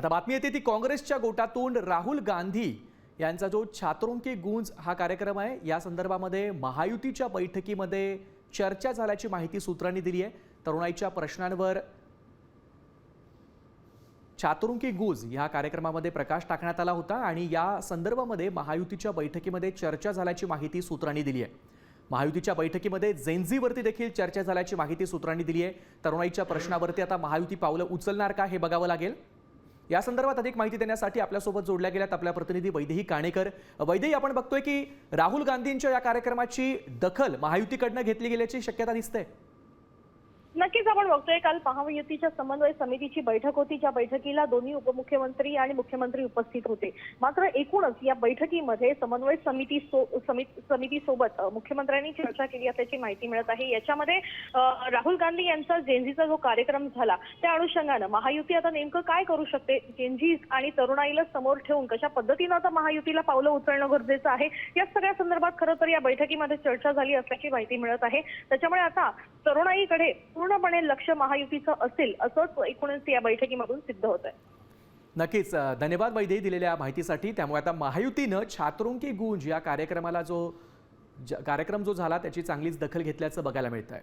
आता बातमी येते ती काँग्रेसच्या गोटातून राहुल गांधी यांचा जो छात्रों की गूंज हा कार्यक्रम आहे, या संदर्भामध्ये महायुतीच्या बैठकीमध्ये चर्चा झाल्याची माहिती सूत्रांनी दिली आहे। तरुणाईच्या प्रश्नांवर छात्रों की गूंज या कार्यक्रमामध्ये प्रकाश टाकण्यात आला होता आणि या संदर्भामध्ये महायुतीच्या बैठकीमध्ये चर्चा झाल्याची माहिती सूत्रांनी दिली आहे। महायुतीच्या बैठकीमध्ये जेनझीवरती देखील चर्चा झाल्याची माहिती सूत्रांनी दिली आहे। तरुणाईच्या प्रश्नावरती आता महायुती पावलं उचलणार का हे बघावं लागेल। या संदर्भात अधिक माहिती देण्यासाठी आपल्यासोबत जोडल्या गेल्यात आपल्या प्रतिनिधी वैदेही काणेकर। वैदेही, आपण बघतोय की राहुल गांधींच्या या कार्यक्रमाची दखल महायुतीकडनं घेतली गेल्याची शक्यता दिसते। नक्कीच आपण बघतोय, काल महायुतीच्या समन्वय समितीची बैठक होती, ज्या बैठकीला दोन्ही उपमुख्यमंत्री आणि मुख्यमंत्री उपस्थित होते। मात्र एकूणच या बैठकीमध्ये समन्वय समितीसोबत मुख्यमंत्र्यांनी चर्चा केली असल्याची माहिती मिळत आहे। याच्यामध्ये राहुल गांधी यांचा जेनझीचा जो कार्यक्रम झाला त्या अनुषंगानं महायुती आता नेमकं काय करू शकते, जेनझी आणि तरुणाईला समोर ठेवून कशा पद्धतीनं आता महायुतीला पावलं उचलणं गरजेचं आहे, या सगळ्या संदर्भात खरं तर या बैठकीमध्ये चर्चा झाली असल्याची माहिती मिळत आहे। त्याच्यामुळे आता तरुणाईकडे पूर्णपणे लक्ष महायुतीचं असेल असंच एकूणच या बैठकीमधून सिद्ध होत आहे। नक्कीच धन्यवाद वैदेही दिलेल्या माहितीसाठी। त्यामुळे आता महायुतीनं छात्रों की गूंज या कार्यक्रमाला जो झाला त्याची चांगलीच दखल घेतल्याचं बघायला मिळतंय।